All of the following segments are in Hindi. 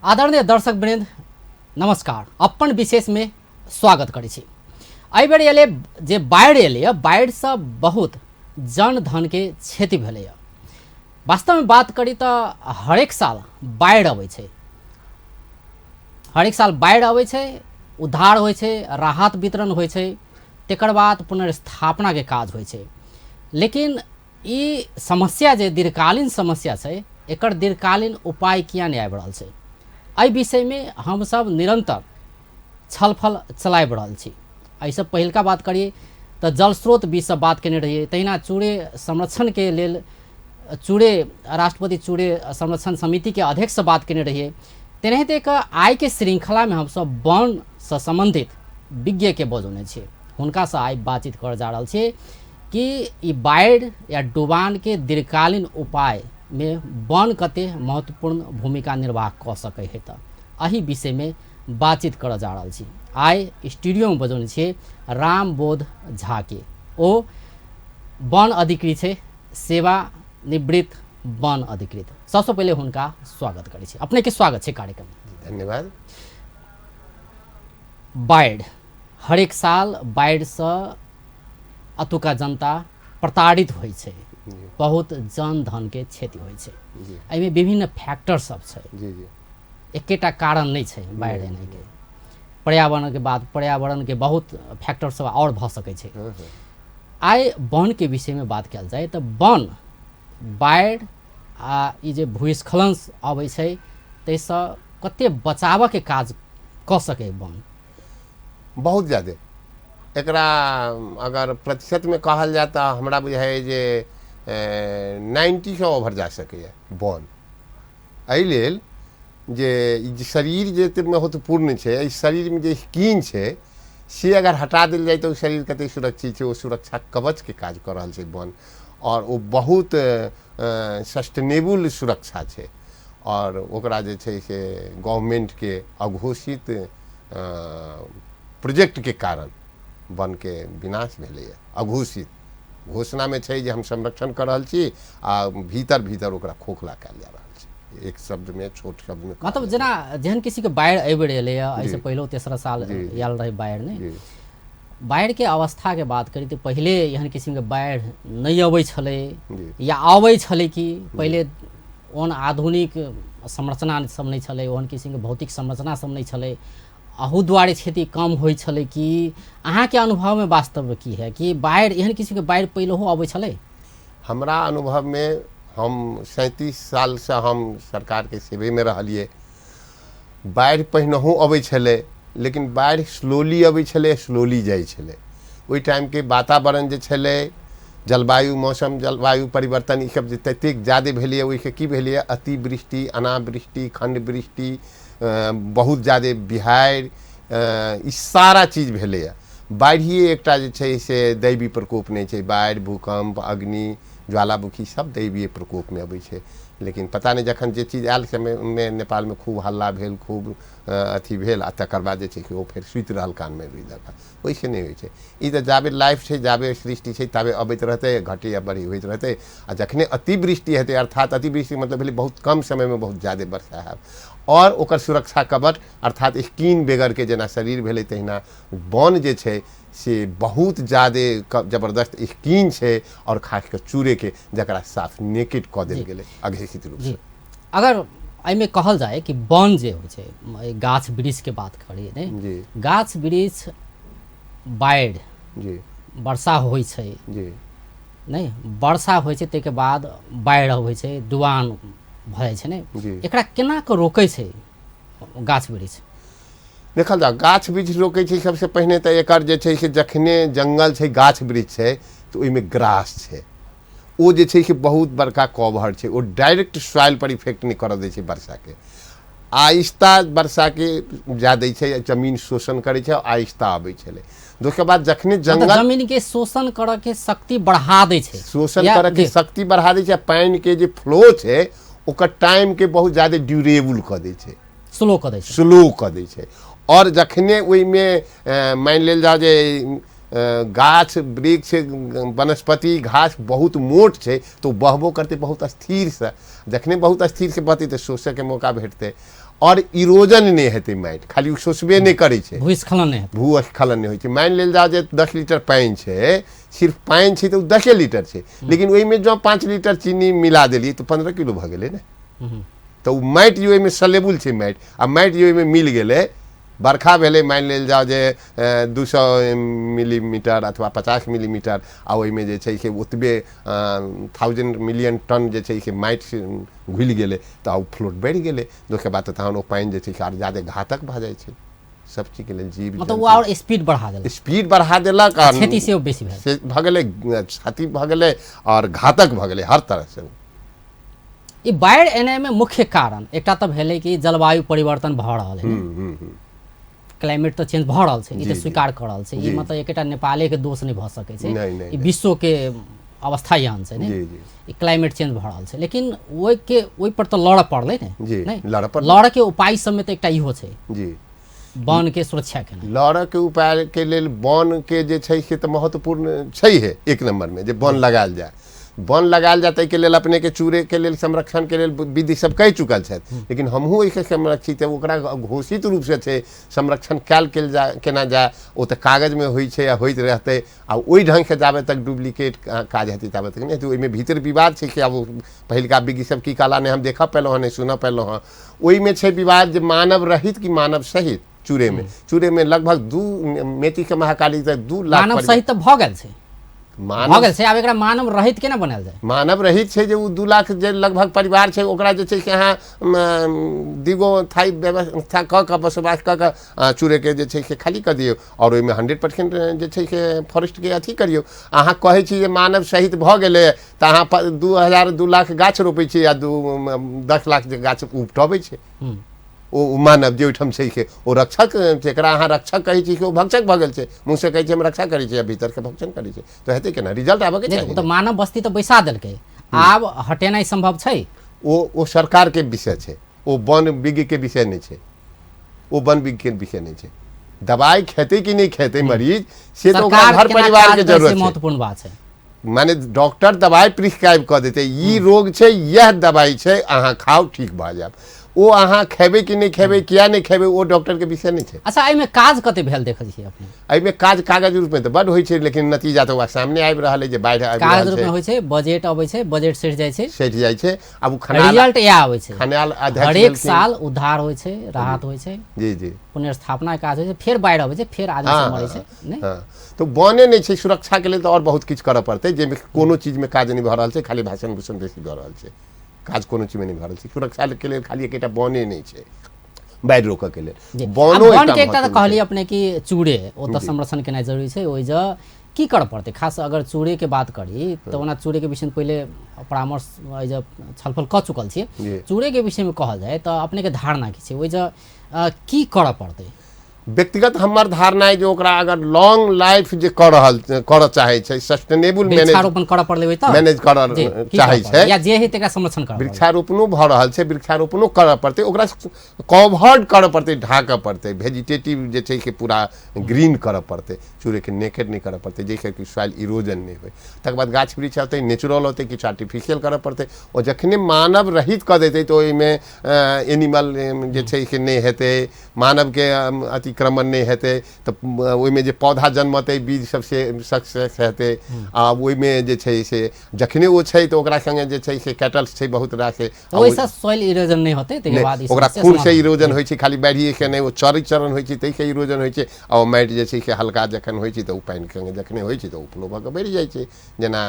आदरणीय दर्शक वृंद नमस्कार। अपन विशेष में स्वागत करै छी। एहि बेर एले जे बाढ़ि एलै बाढ़ि से बहुत जन धन के क्षति भेलै। वास्तव में बात करी तो हरेक साल बाढ़ि अबै छै, हरेक साल बाढ़ि अबै छै, उद्धार होइ छै, राहत वितरण होइ छै, तकर बाद पुनर्स्थापना के काज होइ छै। लेकिन ई समस्या जे दीर्घकालीन समस्या छै, एकर दीर्घकालीन उपाय किया नहीं आबि रहल छै, एहि विषय में हम सब निरंतर छलफल चलाबि रहल छी। एहिसँ पहिलका बात करिए तो जल स्रोत विषय बात केने रहिए, तहिना चूड़े संरक्षण के लेल चूड़े राष्ट्रपति चूड़े संरक्षण समिति के अध्यक्ष से बात केने रहिए। तेनाहिते एक आय के श्रृंखला में हम सब वन से संबंधित विज्ञ के बजौने छी, हुनका से आइ बातचीत कर जा रहल छी कि ई बाढ़ि या डुबान के दीर्घकालीन उपाय में वन कते महत्वपूर्ण भूमिका निर्वाह क सकै है। तो एही विषय में बातचीत कर जा रहल छी। आइ स्टूडियो में बजौने छी रामबोध झा के, ओ वन अधिकृत है, सेवा निवृत्त वन अधिकृत। सबसे पहले हुनका स्वागत करै छी। अपने के स्वागत है कार्यक्रम में। धन्यवाद। बाढ़ि हरेक साल बाढ़ि से अतुका जनता प्रताड़ित होइ छै, बहुत जन धन के क्षति होइ छै। एहिमे विभिन्न फैक्टर सब छै, एकेटा कारण नहीं छै बाढ़ि एने के। पर्यावरण के बाद पर्यावरण के बहुत फैक्टर सब और भ सकै छै। आइ वन के विषय में बात कयल जाए तो वन बाढ़ि आ ई जे भूस्खलन अबै छै ताहिसँ कते बचाव के काज क सके वन? बहुत ज़्यादा एकरा अगर प्रतिशत में कहल जाए तो हमरा बुझाइ जे 90 से ओवर जा सकैए वन। एहि लेल जे शरीर जे महत्वपूर्ण छै, एहि शरीर में जे स्किन छै से अगर हटा देल जाए तो शरीर कते सुरक्षित छै, वो सुरक्षा कवच के काज कर रहल छै वन। और वो बहुत सस्टेनेबल सुरक्षा छै। और ओकरा जे छै से गवर्नमेंट के अघोषित प्रोजेक्ट के कारण वन के विनाश भेलैए। अघोषित घोषणा में छै जे हम संरक्षण कर रहल छी आ भीतर भीतर ओकरा खोखला कयल जा रहल छै। एक शब्द में, छोट शब्द में मतलब जना जेहन किसी के बाढ़ि आबि रहलै ऐसे पहले तेसरा साल आयल रहे बाढ़ि ने, बाढ़ि के अवस्था के बात करी तो पहले एहन किस्म के बाढ़ि नहीं अबै छलै या आबै छलै कि पहले ओहन आधुनिक संरचना सब नहीं छलै, ओहन किस्म के भौतिक संरचना सब नहीं छलै, अहू दुआरे क्षति कम होइ छलै कि अहाँ के अनुभव में वास्तव की है कि बाढ़ि एहन किस्म के बाढ़ि पहिलहो अबै छलै? हमरा अनुभव में हम 37 साल से हम सरकार के सेवे में रहलिए। बाढ़ि पहिनहु अबै छलै, लेकिन बाढ़ि स्लोली अबै छलै, स्लोली जाइ छलै। ओहि टाइम के वातावरण जे छलै, जलवायु मौसम जलवायु परिवर्तन ई सब जे ततेक ज़्यादा भेलैए, ओहिके की भेलैए अतिवृष्टि, अनावृष्टि, खंड वृष्टि, बहुत ज़्यादा बिहाड़ि, ई सारा चीज भेलैए। बाढ़िए एकटा जे छै से दैवी प्रकोप नहीं छै। बाढ़ि, भूकंप, अग्नि, ज्वालामुखी सब दैवीय प्रकोप में अबै छै। लेकिन पता नहीं जखन जे चीज आयल समय में नेपाल में खूब हल्ला भेल, खूब अथी भेल, आ तकर बाद जे छै कि ओ फेर सुति रहल कान में रुइ दऽ। ओइसे नहीं होइ छै। ई तऽ जाबे लाइफ छै, जाबे सृष्टि छै, ताबे अबैत रहतै, घटे या बढ़ी होइत रहतै। आ जखने अतिवृष्टि हेतै, अर्थात अतिवृष्टि मतलब भेलै बहुत कम समय में बहुत ज़्यादा वर्षा हैत, और ओकर सुरक्षा कवच अर्थात स्किन बेगर के जेना शरीर भेलै, तहिना वन जे छै से बहुत ज़्यादा जबरदस्त स्किन छै, और खास कर चूड़े के जकरा साफ नेकेड कऽ देल गेलै अघोषित रूप से। अगर एहिमे कहल जाए कि वन जे होइ छै, गाछ वृक्ष के बात करिए ने, गाछ वृक्ष बाढ़ि वर्षा होइ छै नहीं, वर्षा होइ छै ताहिके बाद बाढ़ि अबै छै, डुबान भऽ जाइ छै ने, एकरा केना कऽ रोकै छै गाछ वृक्ष? देखल जाओ गाछ वृक्ष रोकै छै सबसे पहिने तो एकर जे छै से जखने जंगल छै, गाछ वृक्ष छै, तो ओहिमे ग्रास छै, ओ जे छै से बहुत बड़का कवर छै, ओ डायरेक्ट सॉइल पर इफेक्ट नहीं कर दै छै वर्षा के। आहिस्ता वर्षा के ज्यादा छै, जमीन शोषण करे छै, आहिस्ता अबै छलै। दोसर बात जखने जंगल जमीन के शोषण करऽ के शक्ति बढ़ा दै छै, शोषण करऽ के शक्ति बढ़ा दै छै, पानि के जे फ्लो छै ओकर टाइम के बहुत ज्यादा ड्यूरेबल कऽ दै छै, स्लो कऽ दै छै, स्लो कऽ दै छै। और जखने ओहिमे मानि लेल जाओ जे गाछ वृक्ष वनस्पति घास बहुत मोट छै, तो बहबो करते बहुत स्थिर से। जखने बहुत स्थिर से बहतै तो शोषे के मौका भेटतै। और इरोजन नहीं हेतै माटि, खाली शोषबे नहीं करै छै, भूस्खलन नहीं हेतै। भूस्खलन नहीं होइ छै। मानि लेल जाओ जे 10 लीटर पानि छै, सिर्फ पानि छै तऽ 10 लीटर छै, लेकिन ओहिमे जँ 5 लीटर चीनी मिला देलियै तऽ 15 किलो भऽ गेलै ने। तऽ ओ माटि जे ओहिमे सलेबुल छै माटि, आ माटि जे ओहिमे मिल गेलै, बरखा भेलै मानि लेल जाओ जे 200 मिलीमीटर अथवा 50 मिलीमीटर, आ ओहिमे जे छै से ओतबे 1000 मिलियन टन जे छै से माटि घुलि गेलै तऽ ओ फ्लोट बढ़ि गेलै। दोसर बात तहन ओ पानि जे छै से आओर ज्यादा घातक भऽ जाइ छै सब चीजके लेल, जीव मतलब वो और स्पीड बढ़ा देलक, स्पीड बढ़ा देलक, आ क्षति से बेसी भेल, से भऽ गेलै, क्षति भऽ गेलै और घातक भऽ गेलै हर तरह से। ई बाढ़ि एने में मुख्य कारण एकटा तऽ भेलै कि जलवायु परिवर्तन भऽ रहल है, क्लाइमेट तो चेंज भऽ रहल छै, ई तऽ स्वीकार कर रहल छै। ई मतलब एकटा नेपाले के दोष नहि भऽ सकै छै, ई विश्व के अवस्था यहाँ छै ने, ई क्लाइमेट चेंज भऽ रहल छै। लेकिन ओहि पर तऽ लड़ऽ पड़लै ने, लड़ऽ के उपाय सब में तऽ एकटा इहो छै जी वन के सुरक्षा के। लड़ऽ के उपाय के लेल वन के जे छै से तऽ महत्वपूर्ण छै है, एक नंबर में जे वन लगायल जाए, वन लगायल जाए ताहिके लेल अपने के चूड़े के लेल संरक्षण के लेल विधि सब कहि चुकल छथि, लेकिन हमहूँ एहिसँ संरक्षित है, ओकरा घोषित रूप से छै संरक्षण कयल केना जाए, ओ तऽ कागज में होइ छै या होइत रहतै, आ ओहि ढंग से जाबे तक डुप्लीकेट काज हेतै ताबे तक नहीं। तो ओहिमे भीतर विवाद छै कि आब पहिलका विज्ञ सब की कहला ने हम देखऽ पेलहुँ हँ, नहीं सुनऽ पेलहुँ हँ। ओहिमे छै विवाद जे मानव रहित कि मानव सहित। चूड़े में लगभग 2 मेथी के महाकाली तक 2 लाख मानव सहित तऽ भऽ गेल छै, भऽ गेल छै, आब एकरा मानव रहित केना बनायल जाए। मानव रहित छै जे ओ 2 लाख जे लगभग परिवार छै, ओकरा जे छै से अहाँ दिगो थाई व्यवस्था कऽ कऽ बसवास कऽ कऽ चूड़े के जे छै से खाली कऽ दियौ, और ओहिमे 100% जे छै से फॉरेस्ट के अथी करियौ। अहाँ कहै छी जे मानव सहित भऽ गेलै तऽ अहाँ 2 लाख गाछ रोपै छी या 10 लाख जे गाछ उपटबै छै, ओ मानव जे ओहिठाम छै से ओ रक्षक, जकरा अहाँ रक्षक कहै छी ओ भक्षक भऽ गेल छै, मुँह से कहै छै हम रक्षा करै छी, भीतर के भक्षण करै छै, तऽ हेतै केना, रिजल्ट आबऽ के चाही। तऽ मानव बस्ती तऽ बैसा देलकै, आब हटेनाइ संभव छै। ओ सरकार के विषय छै, ओ वन विज्ञ के विषय नहीं छै, ओ वन विज्ञ के विषय नहीं छै। दवाई खेते कि नहीं खेते मरीज से तो हर परिवार के जरूरत है, महत्वपूर्ण बात है। माने डॉक्टर दवाई प्रिस्क्राइब कर देते, ई रोग छै, यह दवाई छै, अहाँ खाओ ठीक भऽ जायब। ओ अहाँ खेबै कि नहीं खेबै, किया नहीं खेबै, ओ डॉक्टर के विषय नहीं छै। अच्छा, एहिमे काज कते भेल देखै छियै अपने? एहिमे काज कागज रूप में तऽ बड होइ छै, लेकिन नतीजा तऽ सामने आबि रहल है जे बाढ़ि आबि रहल छै। कागज रूप में होइ छै, बजट अबै छै, बजट सटि जाइ छै, अब उ खनाल रिजल्ट इएह आबै छै। खनाल अध्यक्ष हर एक साल उद्धार होइ छै, राहत होइ छै, जी पुनर्स्थापना के काज होइ छै, फेर बाढ़ि अबै छै, फेर आदमी सब मरै छै, नहीं? तो बने नहीं छै, सुरक्षा के लेल तऽ और बहुत किछु करऽ पड़तै, जेमे कोनो चीज में काज नहीं भऽ रहल छै, खाली भाषण भूषण बेसी भऽ रहल छै, काज कोनो चीज में नहीं भऽ रहल छै। सुरक्षा के लेल खाली एकटा बने नहीं छै बाढ़ि रोकऽ के लेल। वन के एकटा तऽ कहलिए अपने कि चूड़े ओतऽ संरक्षण केनाइ जरूरी छै, ओहि जगह की करऽ पड़तै? खास अगर चूड़े के बात करी तऽ ओना चूड़े के विषय में पहले परामर्श जब छलफल कऽ चुकल छियै, चूड़े के विषय में कहल जाए तऽ अपने के धारणा की छै, ओहि जगह की करऽ पड़तै? व्यक्तिगत हमर धारणा है जो ओकरा अगर लॉन्ग लाइफ जे करऽ चाहे छै, सस्टेनेबल वृक्षारोपण करऽ पड़लै तऽ मैनेज करऽ चाहे छै, या जे है तकरा संरक्षण करऽ, वृक्षारोपणो भऽ रहल छै, वृक्षारोपणो करऽ पड़तै, ओकरा कवर्ड करऽ पड़तै, ढाकऽ पड़तै, वेजिटेटिव जे छै से पूरा ग्रीन करऽ पड़तै, चूड़े के नेकेड नहीं करऽ पड़तै, जैसे कि सॉइल इरोजन नहीं होइ। तकर बाद गाछ वृक्ष होतै, नेचुरल होतै, किछु आर्टिफिशियल करऽ पड़तै, और जखने मानव रहित कऽ देतै तऽ ओहिमे एनिमल जे छै से नहीं हेतै, मानव के अतिक्रमण नहीं हेतै, तऽ ओहिमे जे पौधा जन्मतै, बीज सबसे सक्सेस हेतै, आ ओहिमे जे छै से जखने ओ छै तऽ ओकरा संगे जे छै से कैटल्स छै बहुत रास, ओहिसँ सॉइल इरोजन नहीं होतै, तकर बाद ओकरा खून से इरोजन होइ छै, खाली बाढ़िए के नहीं, ओ चरण होइ छै ताहिसँ इरोजन होइ छै, आ माटि जे छै से हल्का जखन होइ छै तऽ ओ पानि संगे जखने होइ छै तऽ ओ फ्लो भऽ कऽ बढ़ि जाइ छै। जेना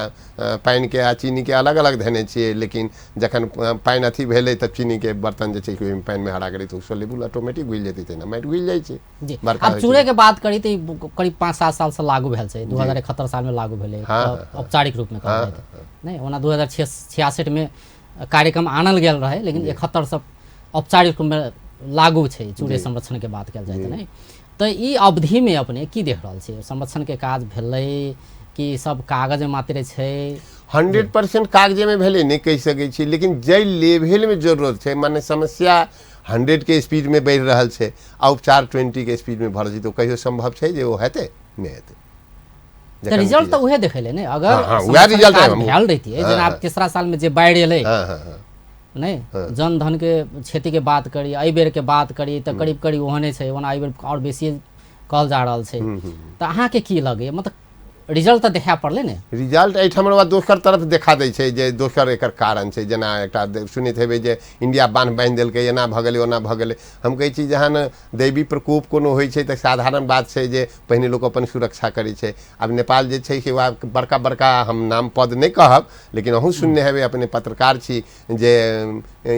पानि के आ चीनी के अलग अलग धेने छियै, लेकिन जखन पानि अथी भेलै तऽ चीनी के बर्तन जे छै ओहिमे पानि में हरा गेलै तऽ ओ सोल्युबल ऑटोमेटिक घुलि जेतै, तेना माटि घुलि जाइ छै। अब चूड़े के बात करी तो करीब 5-7 साल से लागू भेल छै, 2071 साल में लागू भेलै, औपचारिक रूप में कहल जाए नहीं, ओना 2066 में कार्यक्रम आनल गेल रहे, लेकिन 71 से औपचारिक रूप में लागू छै चूड़े संरक्षण के बात कयल जाए तऽ नहीं। तो ई अवधि में अपने की देख रहल छै, संरक्षण के काज भेलै कि सब कागज मात्र छै? 100% कागजे में भेलै नहीं कहि सकै छी, लेकिन जै लेवल में जरूरत छै, माने समस्या 100 के स्पीड में बढ़ि रहल छै, औपचार 20 के स्पीड में भऽ रहल छै, तो कहियो संभव छै जे ओ हेतै? नहीं हेतै। तो रिजल्ट तो उहे देखेले ने, अगर वह रिजल्ट भेल रहितियै, जेना 3रा साल में जे बाढ़ि एलै नहीं जन धन के क्षति के बात करी एहि बेर के बात करी तो करीब करीब ओहने छै ओना एहि बेर और बेसी कहल जा रहल छै तो अहाँ के की लगे मतलब रिजल्ट तो देखा पड़ले ने रिजल्ट एहिठाम दोसर तरफ देखा दै छै जे दोसर एकर कारण छै जेना एकटा सुनैत हेबै जे इंडिया बान्ह बांधि देलकै एना भऽ गेलै ओना भऽ गेलै हम कहै छी जहन दैवी प्रकोप कोनो होइ छै तऽ साधारण बात छै जे पहिने लोक अपन सुरक्षा करै छै आब नेपाल जे छै से बड़का बड़का हम नाम पद नहि कहब लेकिन अहूँ सुनने हेबै अपने पत्रकार छी जे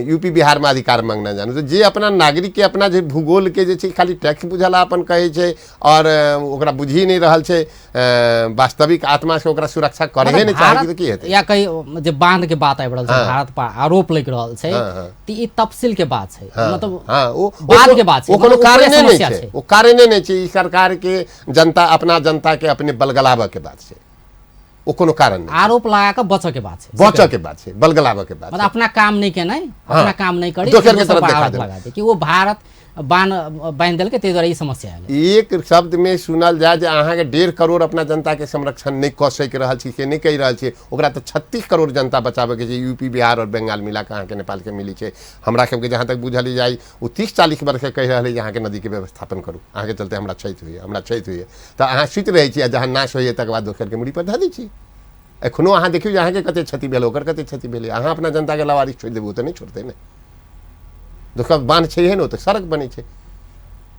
यूपी बिहार में अधिकार मांगना जानू तो जे अपना नागरिक के अपना जे भूगोल के जे छै खाली टैक्स बुझला अपन कहै छै और ओकरा बुझी नहीं रहल छै वास्तविक आत्मा से ओकरा सुरक्षा करे नहीं चाहे तो की हेतै या कहीं जे बांध के बात आबि रहल छै भारत पर आरोप लग रहल छै त ई तफसील के बात छै मतलब हां ओ बाद के बात छै ओ कोनो कारणे नहीं छै ओ कारणे नहीं छै ई सरकार के जनता अपना जनता के अपने बलगलावा के बात छै ओ कोनो कारण नहीं आरोप लगा के बचऽ के बात छै बलगलावा के बात मतलब अपना काम नहीं के नहीं अपना काम नहीं करी दोसर के तरफ देखा लगा दे कि वो भारत बांध देलकै ताहि दुआरे ई समस्या है एक शब्द में सुनल जाए जे अहाँ के 1.5 करोड़ अपना जनता के संरक्षण नहीं कऽ सक रहल छी से नहीं कहि रहल छी ओकरा तऽ 36 करोड़ जनता बचाबे के छै यूपी बिहार और बंगाल मिला के अहाँ के नेपाल के मिली छै हमरा सबके जहाँ तक बुझल जाए ओ 30-40 वर्ष से कहि रहल है अहाँ के नदी के व्यवस्थापन करू अहाँ के चलते हमरा क्षति होइए तऽ अहाँ सुति रहै छी जहाँ नाश होइए तकर बाद दोसर के मुड़ी पर धऽ दै छी एखनो अहाँ देखियौ अहाँ के कते क्षति भेल ओकर कते क्षति भेल अहाँ अपना जनता के लवारिस छोड़ि देबू तऽ नहीं छोड़तै ने दोसर बांध छै ने तो सड़क बने छै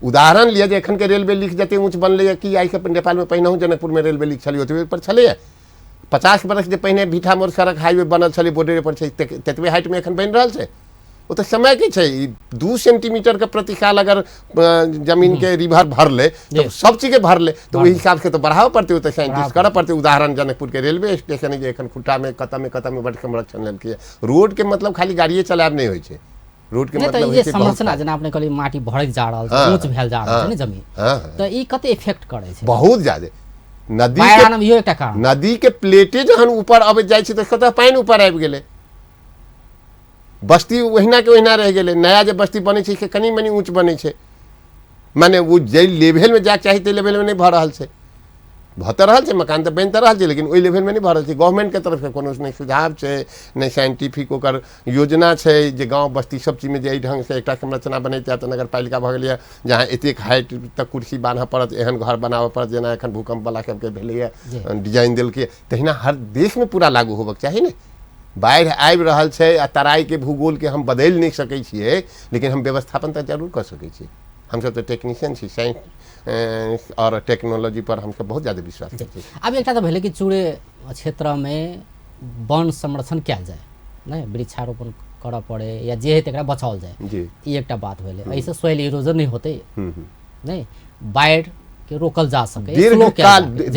उदाहरण लिया जे एखन के रेलवे लीक जते ऊँच बनलै कि आई के नेपाल में पहिनहु जनकपुर में रेलवे लीक छलै ओतबे पर छलै 50 बरस जे पहिने भीठा मोड़ सड़क हाईवे बनल छलै बॉर्डर पर छै ततबे हाइट में एखन बनि रहल छै वो तो समय के छै 2 सेंटीमीटर के प्रति साल अगर जमीन के रिवर भरले तो सब चीज के भरले तो वही हिसाब से तो बढ़ाव पड़ते तो साइंटिस्ट करऽ पड़ते उदाहरण जनकपुर के रेलवे स्टेशन जे एखन खुट्टा में कतम में बड़ संरक्षण लेलकै रोड के मतलब खाली गाड़िए चलाब नहीं होइ छै रोड के मतलब ये संरचना जेना आपने कहली माटी भरक जा रहल छै ऊंच भेल जा रहल छै ने जमीन तो ई कते इफेक्ट करे छै बहुत ज्यादा नदी के इहो एकटा कारण नदी के प्लेटे जहन ऊपर आबैत जाइ छै तऽ कतऽ पानि ऊपर आबि गेलै बस्ती ओहिना के ओहिना रह गेलै नया जे बस्ती बनै छै से कनी मनी ऊंच बनै छै माने वो जे लेवल में जाके चाही ते लेवल में नहीं भऽ रहल छै भऽ तऽ रहल छै मकान तऽ बनि तऽ रहल छै लेकिन ओहि लेवल में नहीं भऽ रहल छै गवर्नमेंट के तरफ से कोनो नहीं सुझाव छै नहीं साइंटिफिक ओकर योजना छै जे गाँव बस्ती सब चीज में जे ढंग से एकटा संरचना बनैते तऽ नगर पालिका भऽ गेलै जहाँ एतेक हाइट तक कुर्सी बान्हऽ पड़त एहन घर बनाबऽ पड़त जेना एखन भूकंप वाला सबके भेलैए डिजाइन देलकै तहिना हर देश में पूरा लागू होबक चाही ने बाढ़ि आबि रहल छै आ तराई के भूगोल के हम बदलि नहीं सकै छियै लेकिन हम व्यवस्थापन तऽ जरूर कर सकै छियै हमसब तो टेक्नीशियन छी साइंस और टेक्नोलॉजी पर हमसब बहुत ज़्यादा विश्वास करते हैं। अब एक भेले कि चूड़े क्षेत्र में वन संरक्षण कयल जाए नहीं वृक्षारोपण करऽ पड़े या जे है तकरा बचाओल जाए जी ई एकटा बात भेले ऐसे सोइल इरोजन नहीं होते नहीं बाढ़ के रोकल जा सके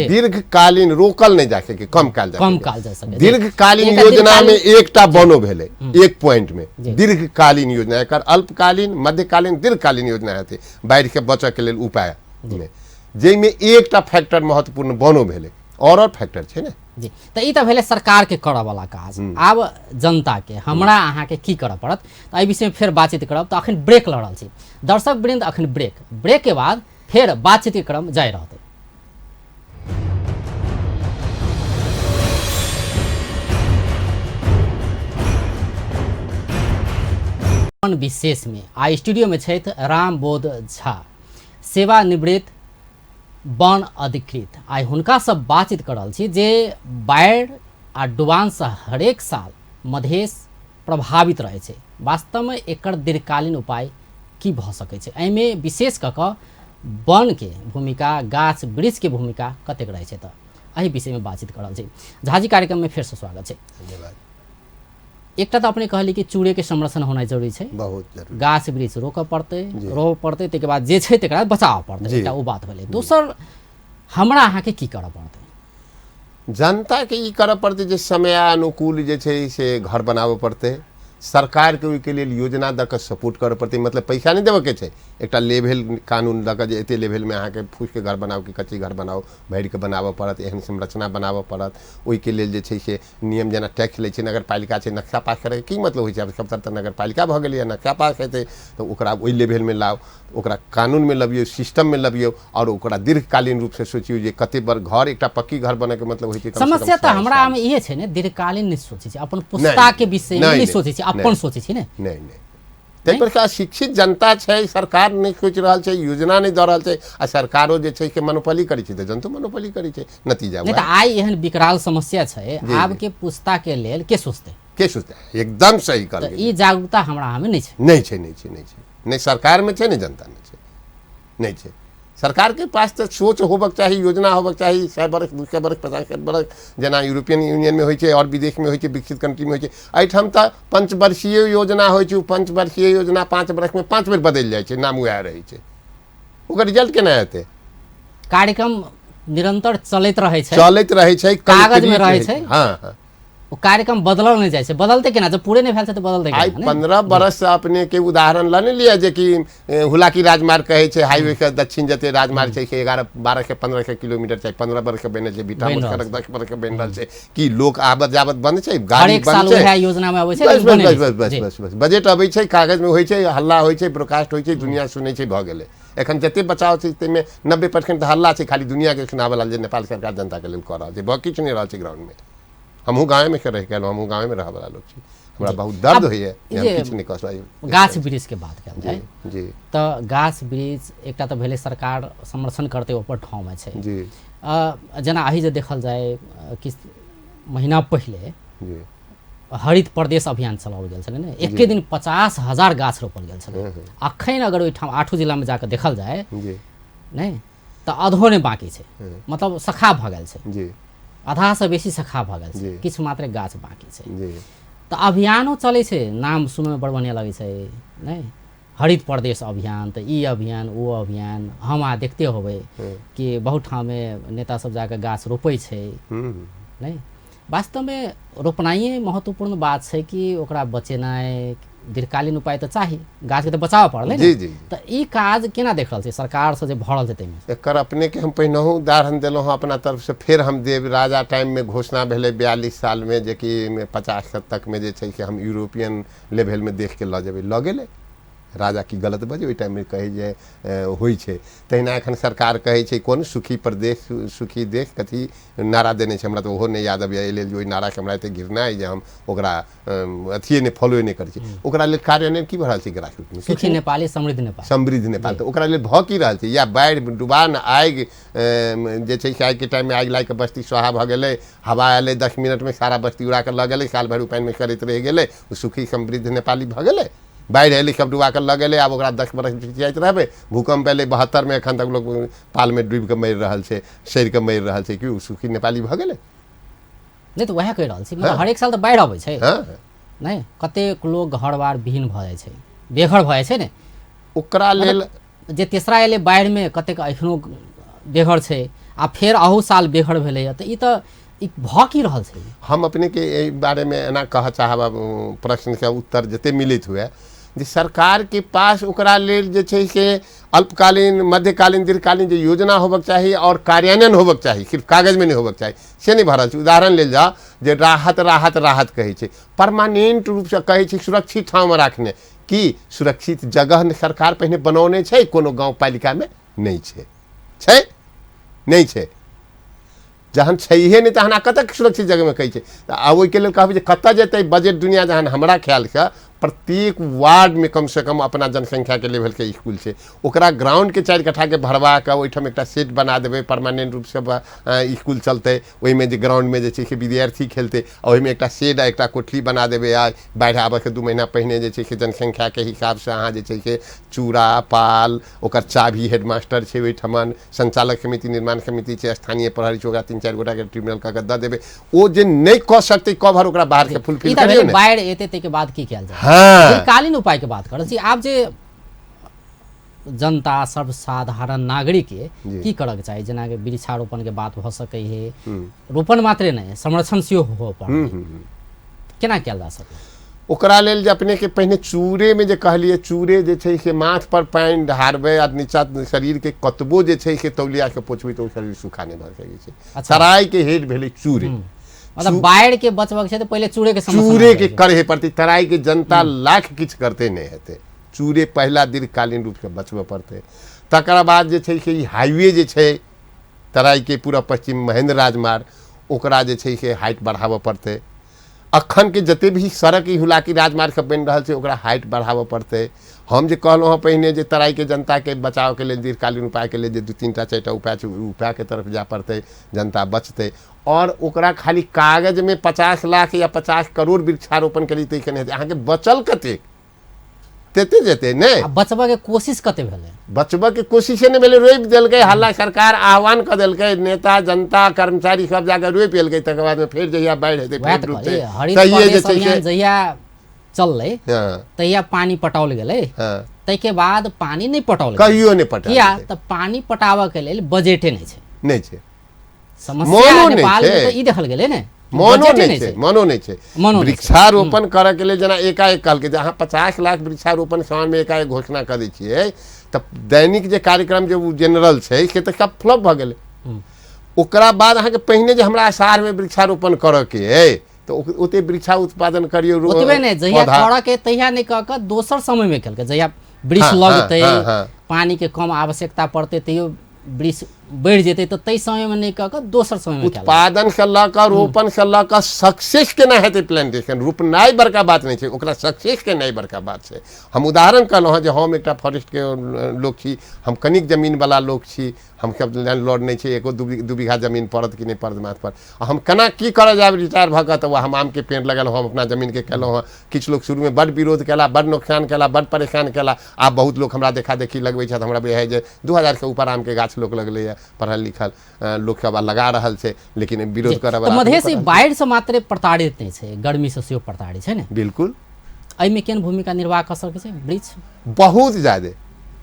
दीर्घकालीन रोकल नहीं जा सके कम काल जा सके दीर्घकालीन योजना में एकटा बनो भेले एक पॉइंट में दीर्घकालीन योजना एकर अल्पकालीन मध्यकालीन दीर्घकालीन योजना हेतै बाढ़ि के बचऽ के लेल उपाय में जेमे एकटा फैक्टर महत्वपूर्ण बनो भेले और फैक्टर छै ने जी तो ई तो भेले सरकार के करऽ वाला काज आब जनता के हमरा अहाँ के की करऽ पड़त तो एहि विषय में फेर बातचीत करब तो अखन ब्रेक लऽ रहल छी दर्शक वृंद अखन ब्रेक के बाद फिर बातचीत के क्रम जारी रहते विशेष में आई स्टूडियो में छथि रामबोध झा सेवानिवृत्त वन अधिकृत आई हुनका सब बातचीत कर रहल छी जे बाढ़ि आ डुबान से हरेक साल मधेश प्रभावित रहे छै वास्तव में एकर दीर्घकालीन उपाय की भऽ सकै छै एहिमे विशेष कऽ कऽ वन के भूमिका गाछ वृक्ष के भूमिका कतेक रहे छै तऽ एहि विषय में बातचीत कर रहल छी झाजी कार्यक्रम में फिर से स्वागत छै धन्यवाद एकटा तो अपने कहली कि चूड़े के संरक्षण होना जरूरी छै बहुत जरूरी गाछ वृक्ष रोकऽ पड़तै रोपऽ पड़तै ताहिके बाद जे छै तकरा बचावऽ पड़तै एकटा ओ बात भेलै दोसर हमरा अहाँ के की करऽ पड़तै जनता के ई करऽ पड़तै जे समयानुकूल जे छै से घर बनाबऽ पड़तै सरकार के ओहिके लेल योजना दऽ कऽ सपोर्ट करऽ पड़तै मतलब पैसा नहीं देबऽ के छै एकटा लेवल कानून दऽ कऽ जे एते लेवल में अहाँके फूस के घर बनाओ कि कच्ची घर बनाओ भरि के बनाबऽ पड़त एहन संरचना बनाबऽ पड़त ओहिके लेल जे छै से नियम जेना टैक्स लै छै नगर पालिका छै नक्शा पास करैके की मतलब होइ छै आब सब तरह नगर पालिका भऽ गेलै नक्शा पास हेतै तऽ ओकरा ओहि लेवल में लाउ ओकरा कानून में लबियौ सिस्टम में लबियौ और ओकरा दीर्घकालीन रूप से सोचियौ जे कते बार घर एकटा पक्की घर बने के मतलब होइ छै समस्या तऽ हमरा में इहे छै ने दीर्घकालीन नहीं सोचै छै अपन पुस्ता के विषय में नहीं सोचै छै अपन सोचै छी ने नहीं नहीं ताहि पर का शिक्षित जनता छै, सरकार नहीं सोच रहल छै, योजना नहीं दऽ रहल छै, आ सरकारो जे छै के मोनोपोली करै छै तऽ जनतो मोनोपोली करै छै, नतीजा नहीं तो आई एहन विकराल समस्या छै, आब के पुस्ता के लेल के सोचते, के सोचते एकदम सही तो कहल ई जागरूकता हमरा हमें नहीं छै। नहीं छै, नहीं छै, नहीं छै, नहीं सरकार में छै, नहीं जनता में छै, नहीं छै। सरकार के पास तो सोच होबक चाहिए, योजना होबक चाहिए, 100 बरस 200 बरस 50 बरस जेना यूरोपियन यूनियन में होइ छै और विदेश में होइ छै, विकसित कंट्री में होइ छै। एहिठाम तऽ 5 वर्षीय योजना होइ छै, 5 वर्षीय योजना 5 वर्ष में 5 बेर बदलि जाइ छै, नाम वएह रहै छै, ओकर रिजल्ट केना हेतै? कार्यक्रम निरंतर चलैत रहै छै, कागज में रहै छै। हाँ हाँ वो कार्यक्रम बदलल नहीं जाइ छै, बदलते केना जब पूरे नहीं भेल छै तो बदलते आई केना? 15 बरस से अपने के उदाहरण लने लिया जे कि हुलाकी राजमार्ग कहे छै, हाईवे के दक्षिण जते राजमार्ग छै कि 11 12 के 15 के किलोमीटर छै, 15 बरस के बने छै, बीटा सड़क 10 बरस के बन रहल छै कि लोग आबत जाबत बंद छै, गाड़ी बंद छै, वएह योजना में आबै छै, बस बस बस बस बजट अबै छै, कागज में होइ छै, हल्ला होइ छै, ब्रॉडकास्ट होइ छै, दुनिया सुनै छै, भ गेलै। एखन जते बचाव छै ताहिमे 90% हल्ला छै, खाली दुनिया के सुनावे ला जे नेपाल सरकार जनता के लेल कऽ रहल छै, भ किछु नहीं रहल छै ग्राउंड में। हमहूँ गाँव में रह गेलहुँ, हमहूँ गाँव में रह वाला लोग छी, हमरा बहुत दर्द होइए, किछु नहीं कह सकै। गाछ वृक्ष के बात कयल जाय जी तो गाछ वृक्ष एकटा तो भेलै सरकार संरक्षण करते ऊपर ठाव में छै जी जेना अही जे देखल जाय किछु महीना पहिले जी हरित प्रदेश अभियान चलाओल गेल छलै ने, एके दिन 50,000 गाछ रोपल गेल छलै। अखन अगर ओहिठाम 8 जिला में जाकर देखल जाय नहीं तो अधो नहीं बाकी छै, मतलब सखा भऽ गेल छै, जी आधा से बेसी सखा भऽ गेल छै, किछु मात्र गाछ बाकी छै। जी तो अभियानो चलै छै, नाम सुनय में बड़ बढ़िया लगै छै नहीं, हरित प्रदेश अभियान, तो ई अभियान वो अभियान, हम अहाँ देखते होबै कि बहुत ठाम में नेता सब जाकर गाछ रोपै छै नहीं। वास्तव में रोपनाइए महत्वपूर्ण बात छै कि ओकरा बचेनाइ, दीर्घकालीन उपाय तो चाही, गाछ के तो बचाव पड़लै जी जी तो ई काज केना देख रहल छै सरकार से जे भऽ रहल छै ताहिमे? एकर अपने के हम पहिनहु उदाहरण देलहुँ अपना तरफ से, फिर हम देव राजा टाइम में घोषणा भेलै 42 साल में जे कि 50 तक में जे छै कि हम यूरोपियन लेवल में देख के लऽ जेबै, लऽ गेलै। राजा की गलत बजे ओहि टाइम में कहे जे होइ छै, तहिना एखन सरकार कहै छै कोन सुखी प्रदेश सुखी देश कथी नारा देने छै, हमरा तो ओहो नहीं याद अबैया, एहि लेल जे ओहि नारा के हमरा एते गिरना है जे हम ओकरा अथिए नहीं फॉलो नहीं करै छी, ओकरा लेल कार्यान्वयन की भऽ रहल छै ग्रासरूट में? सुखी नेपाली समृद्ध नेपाल, समृद्ध नेपाल, तो ओकरा लेल भऽ की रहल छै? या बाढ़ि डुबान आगि जे छै आगि के टाइम में आगि लागि के बस्ती स्वाहा भऽ गेलै, हवा एलै 10 मिनट में सारा बस्ती उड़ा के लऽ गेलै, साल भरि पानि में करैत रहि गेलै, ओ सुखी समृद्ध नेपाली भऽ गेलै। बाढ़ि एलै सब डुबा के लऽ गेलै, आब ओकरा 10 बरस जियाइत रहबै। भूकंप एलै 72 में, एखन तक लोग पाल में डूबि के मरि रहल छै, सड़ि के मरि रहल छै, कि ओ सुखी नेपाली भऽ गेलै? नहीं तो वएह कहि रहल छी, मतलब हरेक साल तो बाढ़ि अबै छै नहीं, कतेक लोग घर बार विहीन भऽ जाइ छै, बेघर भऽ जाइ छै ने, ओकरा लेल जे तेसरा एलै बाढ़ि में कतेक एखनो बेघर छै, आ फेर अहू साल बेघर भेलैया, तो ई तो ई भऽ की रहल छै? हम अपने के एहि बारे में एना कह चाहब, प्रश्न के उत्तर जते मिलित हुए जे सरकार के पास ओकरा लेल जे छै से अल्पकालीन मध्यकालीन दीर्घकालीन जो योजना होबक चाही और कार्यान्वयन होबक चाही, सिर्फ कागज में नहीं होबक चाही, से नहीं भऽ रहल छै। उदाहरण लेल जाओ जे राहत राहत राहत कहै छै, परमानेंट रूप से कहै छै सुरक्षित ठाव में राखने, कि सुरक्षित जगह सरकार पहिने बनौने छै कोनो गाँव पालिका में? नहीं छै, छै नहीं छै, जहन छैहे नहीं तहन कतऽ सुरक्षित जगह में कहै छै। आब ओहिके लेल कहबै जे कतऽ जेतै बजट दुनिया, जहन हमरा ख्याल से प्रत्येक वार्ड में कम से कम अपना जनसंख्या के लेवल के स्कूल छै, ओकरा ग्राउंड के 4 कट्ठा के भरवा के ओहिठाम एकटा सेट बना देबै, परमानेंट रूप से स्कूल चलते, ओहिमे जे ग्राउंड में जे छै से विद्यार्थी खेलते, ओहिमे एकटा शेड आ एकटा कोठली बना देबै। आ बाढ़ि आबऽ के 2 महीना पहिने जे छै से जनसंख्या के हिसाब से अहाँ जे छै से चूड़ा पाल, ओकर चाभी हेडमास्टर छै ओहिठमन, संचालक समिति निर्माण समिति छै, स्थानीय प्रहरी छै, ओकरा 3-4 गोटा के ट्रिब्यूनल कऽ के दऽ देबै। ओ जे नहीं कऽ सकतै कवर ओकरा बाहर से फुलफिल करियौ ने। बाढ़ि एतै ताहिके बाद की कयल जाय? दीर्घकालीन उपाय के बात करल छी, आब जे जनता सर्वसाधारण नागरिक के की करक चाही, जेना कि वृक्षारोपण के बात भऽ सकै है, रोपण मात्रे नहीं संरक्षण सेहो हो पड़ै, केना कयल जा सकै? ओकरा लेल जे अपने के पहिने चूरे में जे कहलिए, चूरे जे छै से माथ पर पानि ढारबै आ नीचा शरीर के कतबो जे छै से तौलिया के पोछबै तऽ ओ शरीर सूखा नहीं भऽ सकै छै। तराई के हेड भेलै चूरे, मतलब बाढ़ि के बचबक छै तो पहले चूरे के चूरे के करे पड़ते, तराई के जनता लाख किछ करते नहीं हेतै, चूरे पहला दीर्घकालीन रूप से बचबऽ पड़ते। तकर बाद जे छै से हाईवे जे छै तराई के पूरा पश्चिम महेंद्र राजमार्ग, ओकरा जे छै से हाइट बढ़ाबऽ पड़ते। अखन के जते भी सड़क हुलाकी राजमार्ग सब बनि रहल छै ओकरा हाइट बढ़ाबऽ पड़तै। हम जे कहलहुँ हँ पहिने जे तराई के जनता के बचाव के लेल दीर्घकालीन उपाय के लेल जे 2-3टा 4टा उपाय छै उपाय के तरफ जाय पड़तै, जनता बचतै। और ओकरा खाली कागज में 50 लाख या 50 करोड़ वृक्षारोपण करी तै केने हेतै, अहाँके बचल कतेक तेते जेतै ने। बचबा के कोशिश कते भेलै? बचबा के कोशिशे नहीं भेलै, रोपि देलकै। हल्ला सरकार आह्वान कर देलकै, नेता जनता कर्मचारी सब जाके रोपि लेलकै, तकर बाद में फेर जहिया बाढ़ि हेतै वएह फेर तऽ डूबतै। कहलियै, हरित तहिये जे प्रदेश छै अभियान से जहिया चललै हाँ तहिया पानी पटाओल गेलै, हाँ ताहिके बाद पानी नहीं पटाओल कहियो नहीं पटा किया तऽ पानी पटाबऽ के लेल बजेटे नहीं छै। नहीं छै, समस्या मनो नहीं नेपाल में छै। तऽ ई देखल गेलै ने, मनो बजेटे नहीं छै, मनो नहीं छै। मनो नहीं छै। वृक्षारोपण करऽ के लिए जेना एकाएक कहलकै जे अहाँ 50 लाख वृक्षारोपण सामान में एकाएक घोषणा कर दै छियै तऽ दैनिक जे कार्यक्रम जे जनरल छै से तऽ सब फ्लॉप भऽ गेलै। ओकरा बाद अहाँके पहिने जे हमरा आषाढ़ में वृक्षारोपण करऽ के अइ तो ओते वृक्षा उत्पादन करियो। ओतबे नहीं, जहिया करऽ के तहिया नहीं कह के दोसर समय में केलकै, जहिया वृक्ष लगतै, पानी के कम आवश्यकता पड़तै, तैयो वृक्ष बढ़ जेतै तऽ तै समय में नहीं कह के दोसर समय में उत्पादन से लऽ कऽ रोपण से लऽ कऽ सक्सेस केना हेतै प्लांटेशन। रोपनाइ बड़का बात नहीं छै, ओकरा सक्सेस केनाइ बड़का बात छै। हम उदाहरण कहलहुँ हँ जे हम एकटा फॉरेस्ट के लोक छी, हम कनिक जमीन वाला लोक छी, हम सब लैंडलॉर्ड नहीं छै, एको 2 बीघा जमीन पड़त कि नहीं पड़त माथ पर। हम केना की करऽ जाब रिटायर भऽ कऽ, तऽ हम आम के पेड़ लगेलहुँ, हम अपना जमीन के केलहुँ हँ। किछु लोग शुरू में बड़ विरोध केला, बड़ नुकसान केला, बड़ परेशान केला। आब बहुत लोग हमरा देखा देखी लगबै छथि। हमरा बुझाइ जे 2000 के ऊपर आम के गाछ लोक लगलैए, पढ़ल लिखल लोक सब लगा रहल छै, लेकिन विरोध करऽ वाला मधेश बाढ़ि से मात्र प्रताड़ित नहीं छै, गर्मी से सेहो प्रताड़ित छै ने। बिल्कुल एहिमे केहन भूमिका निर्वाह कऽ सकै छै वृक्ष? बहुत ज्यादा।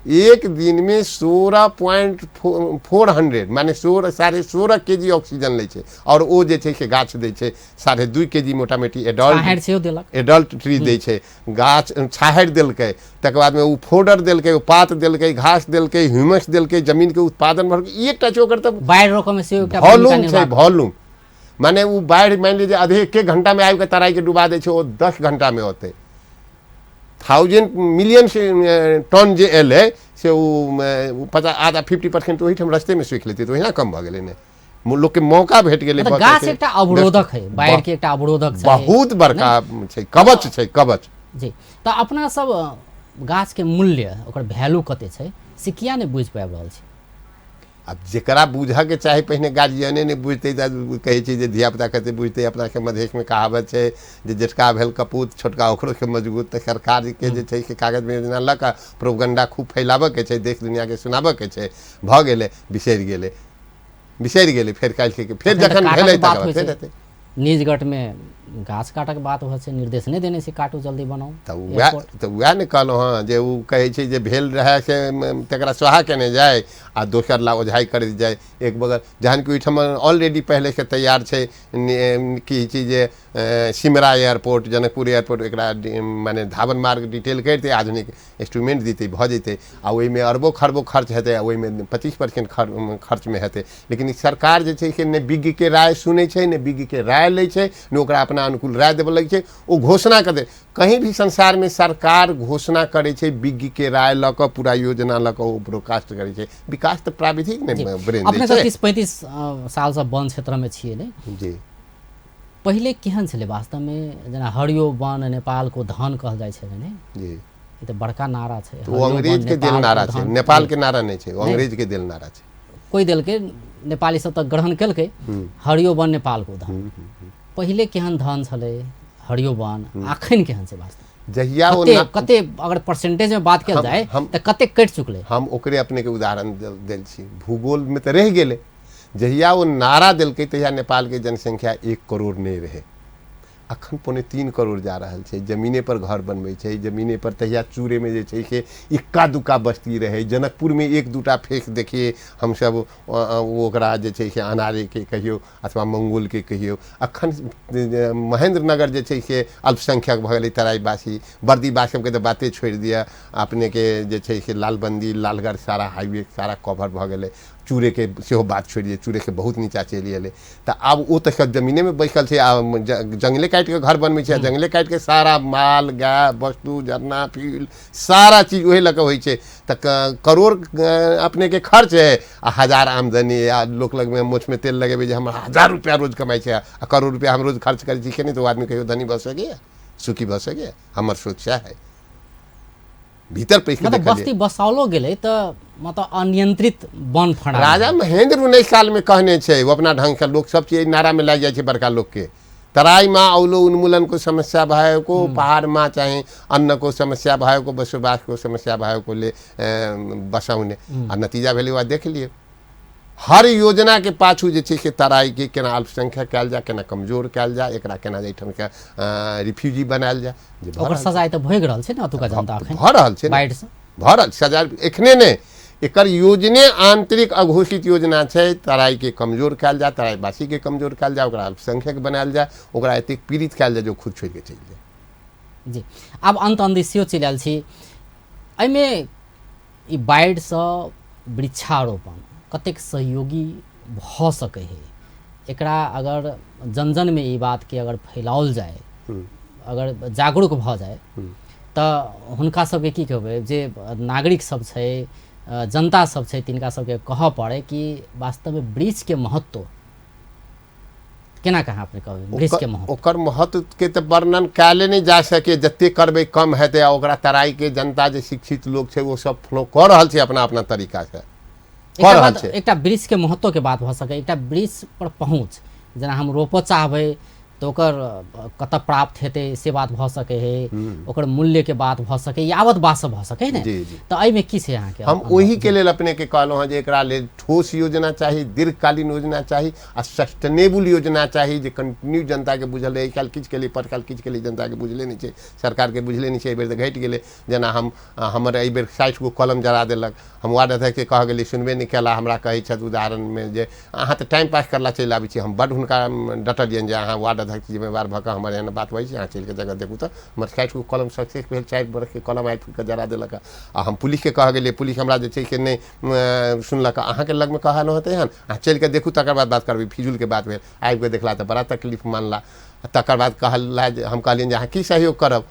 एक दिन में 16.400 माने 16.5 केजी ऑक्सीजन लै छै, और ओ जे छै से गाछ दै छै 2.5 केजी मोटामोटी एडल्ट ट्री दै छै। गाछ छाहरि देलकै, तकर बाद में ओ फोडर देलकै, पात देलकै, घास देलकै, ह्यूमस देलकै, जमीन के उत्पादन बढ़ एकटा छै। ओकर तऽ बाढ़ि रोकऽ में सेहो एकटा वॉल्यूम छै, वॉल्यूम माने वो बाढ़ि मान लीजिए आधे 1 घंटा में आबि के तराई के डुबा दै छै, ओ 10 घंटा में होते। 1000 मिलियन टन जे एलै से वो 50% ओहिठाम रस्ते में सूखि लेतै, तो ओहिना कम भऽ गेलै ने। लोग के मौका भेट गेलै। गाछ एकटा अवरोधक है, बाढ़ि के एकटा अवरोधक छै, बहुत बड़का छै, कवच छै, कवच जी। तऽ अपना सब गाछ के मूल्य, ओकर वैल्यू कते छै से किया नहीं बुझि पाबि रहल छी? अब जेकरा बुझऽ के चाही पहिने गार्जियने नहीं बुझतै तऽ कहै छै जे धियापुता कते बुझतै। अपना के मधेश में कहावत छै जे जेठका भेल कपूत, छोटका ओकरो के मजबूत। तऽ सरकार के जे छै से कागज में योजना लऽ कऽ प्रोपगंडा खूब फैलाबऽ के छै, देश दुनिया के सुनाबऽ के छै। भऽ गेलै, बिसरि गेलै, फेर काल्हि के फेर जखन भेलै तकर फेर हेतै। निजगढ़ में गाछ काटक बात होइ छै, निर्देश नहीं देने से काटू जल्दी बनाओ। तऽ वएह ने कहलहुँ हँ जे ओ कहै छै जे भेल रहै से तकरा स्वाहा केने जाए आ दोसर ला ओझाई करैत जाए। एक बगल जहन कि ओहिठाम ऑलरेडी पहले से तैयार छै की चीज जे सिमरा एयरपोर्ट, जनकपुर एयरपोर्ट, एकरा माने धावन मार्ग डिटेल करितै, आधुनिक इंस्ट्रूमेंट देतै, भऽ जेतै, आ ओहिमे अरबों खरबों खर्च हेतै, आ ओहिमे 25% खर्च में हेतै। लेकिन सरकार जे छै से ने विज्ञ के राय सुनै छै, ने विज्ञ के राय लै छै, ने ओकरा अपना अनुकूल राय देबऽ लगै छै। ओ घोषणा कर दे। कहीं भी संसार में सरकार घोषणा करे छै, विज्ञ के राय लऽ कऽ पूरा योजना लऽ कऽ ओ ब्रॉडकास्ट करे छै। विकास तऽ प्राविधिक ने ब्रेन दै छै। 30-35 साल से वन क्षेत्र में छियै ने जी। पहले केहन छलै वास्तव में? जेना हरियो वन नेपाल को धन कहल जाइ छलै ने जी। ई तऽ बड़का नारा छै। ओ अंग्रेज के देल नारा छै, नेपाल के नारा नहीं छै, अंग्रेज के देल नारा छै। कोई देलकै, नेपाली सब तक ग्रहण केलकै, हरियो वन नेपाल को धन। पहले केहन धन छलै हरियो वन, अखन केहन छै वास्तव? जहिया कते अगर परसेंटेज में बात कल जाए तऽ कते कटि चुकलै? हम ओकरे अपने के उदाहरण देल छी। भूगोल में तऽ रहि गेलै। जहिया वो नारा दिलकै तहिया नेपाल के जनसंख्या 1 करोड़ नहीं रहे। अखन 3.25 करोड़ जा रहा है। जमीने पर घर बनबै छै, जमीने पर तहिया चूरे में जे छै से इक्का दुक्का बस्ती रहे। जनकपुर में 1-2टा फेस देखिए हम सब ओकरा जे छै से अनारे के कहियो अथवा मंगोल के कहियो। अखन महेंद्र नगर जे छै से अल्पसंख्यक भऽ गेलै, तराईवासी, बर्दीवासी सबके तऽ बाते छोड़ि दिअ। अपने के जे छै से लालबंदी, लालगढ़ सारा हाईवे सारा कवर भऽ गेलै। चूड़े के सेहो बात छोड़ दिए, चूड़े के बहुत नीचा चलि अयलै। तऽ आब ओ तऽ जमीने में बैसल छै, जंगले काटि के घर बनबै छै, जंगले काटि के सारा माल गाय वस्तु झरना फील सारा चीज वही लऽ के होइ छै। तऽ करोड़ अपने के खर्च है आ 1000 आमदनी, आ लोक लग में मुँह में तेल लगेबै जे हमरा 1000 रुपया रोज कमाई छै आ करोड़ रुपया हम रोज खर्च करै छी कि नहीं, तो आदमी कहियो धनी भऽ सकैए, सुखी भऽ सकैए। हमर सोच सएह है। भीतर पैसा मतलब बस्ती बसावलो गेलै तऽ मतलब अनियंत्रित वन फड़ा। राजा महेंद्र 19 साल में कहने छे, वो अपना ढंग से लोग सब चीज नारा में लग जाए छे बड़का लोग के। तराई माँ अवलो उन्मूलन को समस्या भाई को, पहाड़ माँ चाहे अन्न को समस्या भाई को, बसोबास को समस्या भाई को ले बसाउने आ नतीजा भेले हुआ देख लिए। हर योजना के पाछू जे छै से तराई के केना अल्पसंख्यक कयल जाए, केना कमजोर कयल जाए, एकरा केना एहिठाम के रिफ्यूजी बनायल जाए। ओकर सजाए तऽ भोग रहल छै ने अतुका जनता अखन भऽ रहल छै, बाढ़ि से भऽ रहल सजा एखने नहि, एकर योजने आंतरिक अघोषित योजना छै। तराई के कमजोर कयल जाए, तराई वासी के कमजोर कयल जाए, ओकरा अल्पसंख्यक बनायल जाए, ओकरा एतेक पीड़ित कयल जाए जो खुद छोड़ि के चलि जाए। जी आब अंत दिशियो चलि आयल छी। एहिमे ई बाढ़ि से वृक्षारोपण कतेक सहयोगी भऽ सकै है, एकरा अगर जन जन में ई बात के अगर फैलाओल जाए, अगर जागरूक भऽ जाए तऽ हुनका सबके की कहबै, जे नागरिक सब छै, जनता सब छै, तिनका सबके कहऽ पड़े कि वास्तव में वृक्ष के महत्व केना कहाँ अपने कहबै, वृक्ष के महत्व ओकर महत्व के तऽ वर्णन कैले नहीं जा सके, जते करबै कम हेतै। ओकरा तराई के जनता जे शिक्षित लोग छै वो सब फ्लो कऽ रहल छै अपना अपना तरीका से। एकटा वृक्ष के महत्व के बात भऽ सकै, एकटा वृक्ष पर पहुँच जेना हम रोपऽ चाहबै तो ओकर कतऽ प्राप्त हेतै से बात भऽ सकै है, ओकर मूल्य के बात भऽ सकै, यावत बात सब भऽ सकै ने। तऽ एहिमे की छै अहाँके? हम ओही के लेल अपने के कहलहुँ हँ जे एकरा लेल ठोस योजना चाही, दीर्घकालीन योजना चाही आ सस्टेनेबल योजना चाही जे कंटिन्यू जनता के बुझल है। काल किछु के लिए पटकाल किछु के लिए जनता के बुझले नहीं छै, सरकार के बुझले नहीं छै। एहि बेर तऽ घटि गेलै, जेना हमर एहि बेर 60 गो कलम जरा देलक, हम वार्ड अध्यक्ष के कह गेली सुनबे नहीं केला। हमरा कहै छथि उदाहरण में जे अहाँ तऽ टाइम पास करला चलि आबै छी, हम बड्ड हुनका डटलियनि जे अहाँ वार्ड जिम्मेवार भऽ कऽ हमर एहन बात होइ छै, अहाँ चलि के जगह देखू तऽ हमर 60 गो कलम सक्सेस भेल, 4 बरस के कलम आबि फूट के जरा देलक। आ हम पुलिस के कह गेलियै, पुलिस हमरा जे छै से नहीं सुनलक। अहाँके लग में कहल होतै हन, अहाँ चलि के देखू तकर बाद बात करबै। फिजूल के बात भेल, आबि के देखला तऽ बड़ा तकलीफ मानला। तकर बाद कहला जे हम कहलियनि जे अहाँ की सहयोग करब,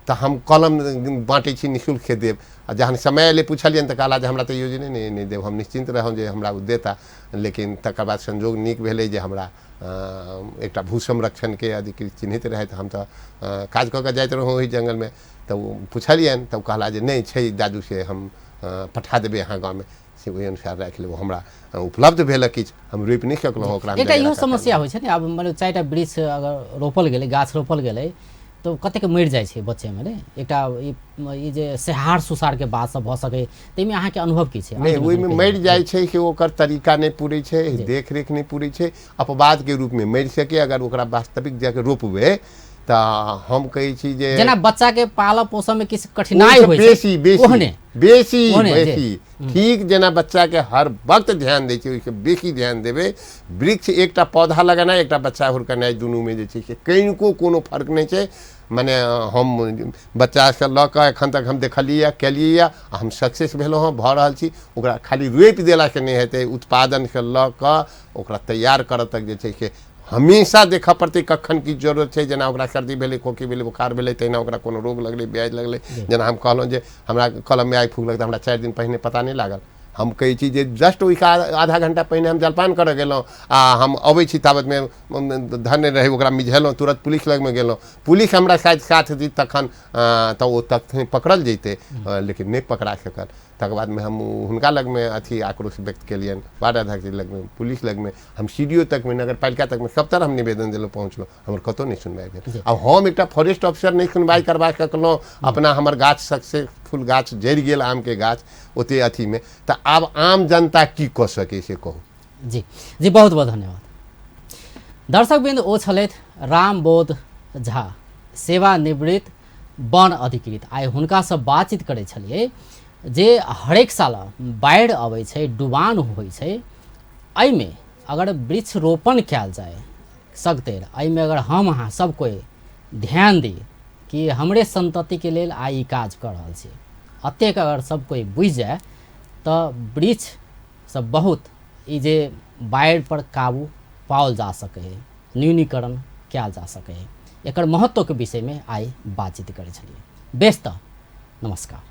तऽ हम कलम बाँटै छी, निःशुल्क के देब। आ जहन समय एलै पूछलियनि तऽ कहला जे हमरा तऽ योजने नहीं देब। हम निश्चिंत रहौं जे हमरा ओ देता, लेकिन तकर बाद संजोग नीक भेलै जे हमरा एकटा भू संरक्षण के अधिकृत चिन्हित रहे, हम तो काज कऽ के जाइत रहूँ ओहि जंगल में। तो पूछलियनि तऽ कहला जे नहीं छै दादू से हम पठा देबै अहाँ गाँव में, से ओहि अनुसार राखि लेब। हमरा उपलब्ध भेल किछु, हम रोपि नहीं सकलहुँ ओकरा। एकटा इहो समस्या होइ छै ने, अब मतलब 4टा वृक्ष अगर रोपल गेलै, गाछ रोपल गेलै तो कतेक मरि जाइ छै बच्चे में ने। एकटा ई जे सेहार सुसार के बात सब भऽ सकै, ताहिमे अहाँके अनुभव की छै? नहीं ओहिमे मरि जाइ छै कि ओकर तरीका नहीं पूरे छै, देख रेख नहीं पूरे छै, अपवाद के रूप में मरि सके। अगर ओकरा वास्तविक जाके रोपबै तऽ हम कहै छी जे जेना बच्चा के पालऽ पोषऽ में किछु कठिनाई होइ छै, बेसी बेसी ठीक जेना बच्चा के हर वक्त ध्यान दै छै, ओहिसे बेसी ध्यान देबै। वृक्ष एकटा पौधा लगाना, एकटा बच्चा हुरकनाइ, दुनू में जे छै से कनिको कोनो फर्क नहीं छै। मने हम बच्चा से लऽ कऽ एखन तक हम देखलियै केलियै, हम सक्सेस भेलहुँ हँ, भऽ रहल छी। ओकरा खाली रोपि देलासँ नहीं हेतै, उत्पादन से लऽ कऽ ओकरा तैयार करऽ तक जे छै से हमेशा देखऽ पड़तै कखन की जरूरत छै। जेना ओकरा सर्दी भेलै, खोखी भेलै, बुखार भेलै, तहिना ओकरा कोनो रोग लगलै, ब्याज लगलै। जेना हम कहलहुँ जे हमरा कलम में आगि फूकलक तऽ हमरा 4 दिन पहिने पता नहीं लागल। हम कहै छी जे जस्ट ओहिके आधा घंटा पहिने हम जलपान करऽ गेलहुँ आ हम अबै छी ताबत में धन्य रहै, ओकरा मिझेलहुँ, तुरंत पुलिस लग में गेलहुँ। पुलिस हमरा शायद साथ दी तखन तऽ ओ तखन पकड़ल जैते, लेकिन नहीं पकड़ा सकल। तकर बाद में हम हुनका लग में अथी आक्रोश व्यक्त केलियनि, वार्ड अध्यक्ष लग में, पुलिस लग में, हम सीडीओ तक में, नगर पालिका तक में, सब तरह हम निवेदन दिलहुँ, पहुँचलहुँ, हमर कतौ नहीं सुनवाई भेल। अब हम एकटा फॉरेस्ट ऑफिसर नहीं सुनवाई करबा सकलहुँ, अपना हमर गाछ सक्सेसफुल गाछ जरि गेल, आम के गाछ ओते अथी में, तऽ आब आम जनता की कऽ सकै से कहू। जी जी बहुत बहुत धन्यवाद। दर्शकवृन्द, ओ छलथि रामबोध झा, सेवानिवृत्त वन अधिकृत। आइ हुनकासँ बातचीत करै छलियै जे हरेक साल बाढ़ि अबै छै, डुबान होइ छै, एहिमे अगर वृक्ष रोपण कयल जाए सकतै, एहिमे अगर हम अहाँ सब कोई ध्यान दी कि हमरे संतति के लेल आइ ई काज कऽ रहल छी, अतेक अगर सब कोई बुझि जाए तऽ वृक्ष सब बहुत ई जे बाढ़ि पर काबू पाओल जा सके है, न्यूनीकरण कयल जा सके है, एकर महत्व के विषय में आइ बातचीत करै छलियै। बेस तऽ नमस्कार।